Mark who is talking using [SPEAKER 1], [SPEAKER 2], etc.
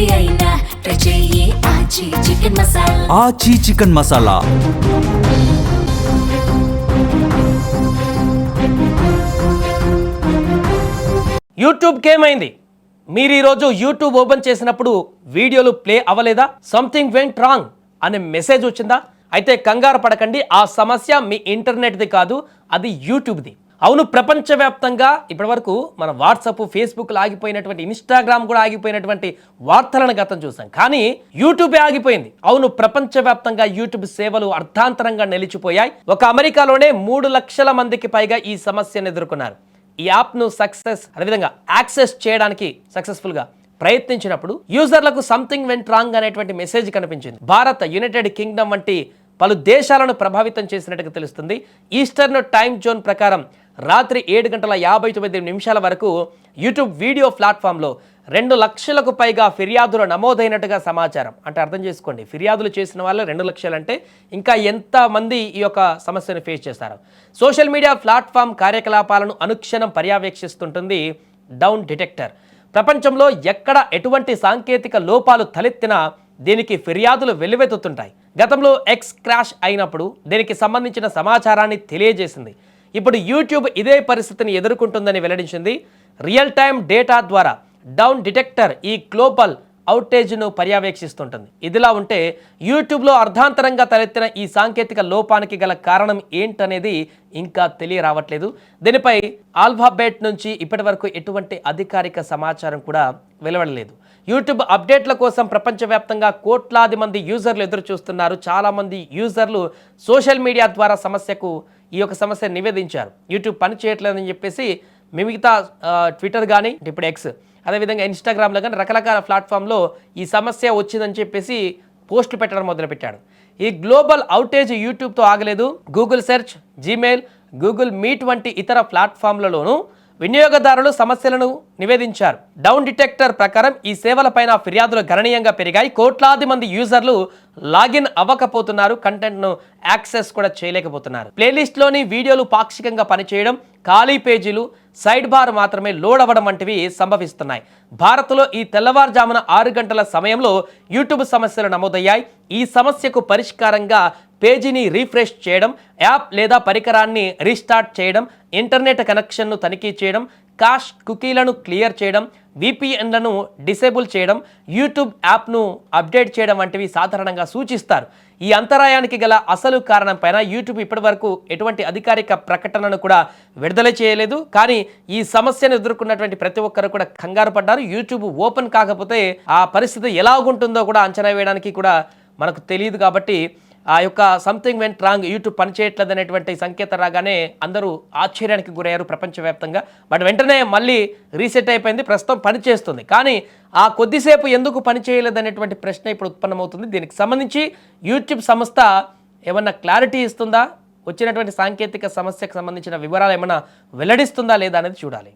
[SPEAKER 1] ఏది అయినా ట్రై చెయ్యి ఆచి చికెన్ మసాలా.
[SPEAKER 2] ఆచి చికెన్ మసాలా.
[SPEAKER 3] యూట్యూబ్కి ఏమైంది? మీరు ఈరోజు యూట్యూబ్ ఓపెన్ చేసినప్పుడు వీడియోలు ప్లే అవ్వలేదా? సంథింగ్ వెంట్ రాంగ్ అనే మెసేజ్ వచ్చిందా? అయితే కంగారు పడకండి, ఆ సమస్య మీ ఇంటర్నెట్ది కాదు, అది యూట్యూబ్ది. అవును, ప్రపంచవ్యాప్తంగా ఇప్పటివరకు మన వాట్సాప్, ఫేస్బుక్లో ఆగిపోయినటువంటి, ఇన్స్టాగ్రామ్ కూడా ఆగిపోయినటువంటి వార్తలను గతం చూసాం. కానీ యూట్యూబే ఆగిపోయింది. అవును, ప్రపంచవ్యాప్తంగా యూట్యూబ్ సేవలు అర్థాంతరంగా నిలిచిపోయాయి. ఒక అమెరికాలోనే 3 లక్షల మందికి పైగా ఈ సమస్యను ఎదుర్కొన్నారు. ఈ యాప్ను అదేవిధంగా యాక్సెస్ చేయడానికి సక్సెస్ఫుల్గా ప్రయత్నించినప్పుడు యూజర్లకు సంథింగ్ వెంట్ రాంగ్ అనేటువంటి మెసేజ్ కనిపించింది. భారత్, యునైటెడ్ కింగ్డమ్ వంటి పలు దేశాలను ప్రభావితం చేసినట్టుగా తెలుస్తుంది. ఈస్టర్న్ టైమ్ జోన్ ప్రకారం రాత్రి 7:59 వరకు యూట్యూబ్ వీడియో ప్లాట్ఫామ్లో 2 లక్షలకు పైగా ఫిర్యాదులు నమోదైనట్టుగా సమాచారం. అంటే అర్థం చేసుకోండి, ఫిర్యాదులు చేసిన వాళ్ళు 2 లక్షలు అంటే ఇంకా ఎంతమంది ఈ యొక్క సమస్యను ఫేస్ చేస్తారు. సోషల్ మీడియా ప్లాట్ఫామ్ కార్యకలాపాలను అనుక్షణం పర్యవేక్షిస్తుంటుంది డౌన్ డిటెక్టర్. ప్రపంచంలో ఎక్కడ ఎటువంటి సాంకేతిక లోపాలు తలెత్తినా దీనికి ఫిర్యాదులు వెల్లువెత్తుతుంటాయి. గతంలో ఎక్స్ క్రాష్ అయినప్పుడు దీనికి సంబంధించిన సమాచారాన్ని తెలియజేసింది. ఇప్పుడు యూట్యూబ్ ఇదే పరిస్థితిని ఎదుర్కొంటుందని వెల్లడించింది. రియల్ టైమ్ డేటా ద్వారా డౌన్ డిటెక్టర్ ఈ గ్లోబల్ అవుటేజ్ను పర్యవేక్షిస్తుంటుంది. ఇదిలా ఉంటే యూట్యూబ్లో అర్ధాంతరంగా తలెత్తిన ఈ సాంకేతిక లోపానికి గల కారణం ఏంటనేది ఇంకా తెలియరావట్లేదు. దీనిపై ఆల్ఫాబెట్ నుంచి ఇప్పటి వరకు ఎటువంటి అధికారిక సమాచారం కూడా వెలువడలేదు. యూట్యూబ్ అప్డేట్ల కోసం ప్రపంచవ్యాప్తంగా కోట్లాది మంది యూజర్లు ఎదురు చూస్తున్నారు. చాలామంది యూజర్లు సోషల్ మీడియా ద్వారా ఈ యొక్క సమస్యను నివేదించారు. యూట్యూబ్ పని చేయట్లేదని చెప్పేసి మిగతా ట్విట్టర్ కానీ, ఇప్పుడు ఎక్స్, అదేవిధంగా ఇన్స్టాగ్రామ్లో కానీ రకరకాల ప్లాట్ఫామ్లో ఈ సమస్య వచ్చిందని చెప్పేసి పోస్టులు పెట్టడం మొదలుపెట్టాడు. ఈ గ్లోబల్ అవుటేజ్ యూట్యూబ్తో ఆగలేదు. Google search, Gmail, Google meet వంటి ఇతర ప్లాట్ఫామ్లలోనూ వినియోగదారులు సమస్యలను నివేదించారు. డౌన్ డిటెక్టర్ ప్రకారం ఈ సేవలపైన ఫిర్యాదులు గణనీయంగా పెరిగాయి. కోట్లాది మంది యూజర్లు లాగిన్ అవ్వకపోతున్నారు, కంటెంట్ను యాక్సెస్ కూడా చేయలేకపోతున్నారు. ప్లేలిస్ట్లోని వీడియోలు పాక్షికంగా పనిచేయడం, ఖాళీ పేజీలు, సైడ్ బార్ మాత్రమే లోడ్ అవ్వడం వంటివి సంభవిస్తున్నాయి. భారత్లో ఈ తెల్లవారుజామున 6 గంటల సమయంలో యూట్యూబ్ సమస్యలు నమోదయ్యాయి. ఈ సమస్యకు పరిష్కారంగా పేజీని రీఫ్రెష్ చేయడం, యాప్ లేదా పరికరాన్ని రీస్టార్ట్ చేయడం, ఇంటర్నెట్ కనెక్షన్ను తనిఖీ చేయడం, కాష్ కుకీలను క్లియర్ చేయడం, VPNలను డిసేబుల్ చేయడం, యూట్యూబ్ యాప్ను అప్డేట్ చేయడం వంటివి సాధారణంగా సూచిస్తారు. ఈ అంతరాయానికి గల అసలు కారణం పైన యూట్యూబ్ ఇప్పటివరకు ఎటువంటి అధికారిక ప్రకటనను కూడా విడుదల చేయలేదు. కానీ ఈ సమస్యను ఎదుర్కొన్నటువంటి ప్రతి ఒక్కరు కూడా కంగారు పడ్డారు. యూట్యూబ్ ఓపెన్ కాకపోతే ఆ పరిస్థితి ఎలా ఉంటుందో కూడా అంచనా వేయడానికి కూడా మనకు తెలియదు. కాబట్టి ఆ యొక్క సంథింగ్ వెంట్ రాంగ్, యూట్యూబ్ పనిచేయట్లేదు అనేటువంటి సంకేతం రాగానే అందరూ ఆశ్చర్యానికి గురయ్యారు ప్రపంచవ్యాప్తంగా. బట్ వెంటనే మళ్ళీ రీసెట్ అయిపోయింది, ప్రస్తుతం పనిచేస్తుంది. కానీ ఆ కొద్దిసేపు ఎందుకు పనిచేయలేదు అనేటువంటి ప్రశ్న ఇప్పుడు ఉత్పన్నమవుతుంది. దీనికి సంబంధించి యూట్యూబ్ సంస్థ ఏమన్నా క్లారిటీ ఇస్తుందా, వచ్చినటువంటి సాంకేతిక సమస్యకు సంబంధించిన వివరాలు ఏమన్నా వెల్లడిస్తుందా లేదా అనేది చూడాలి.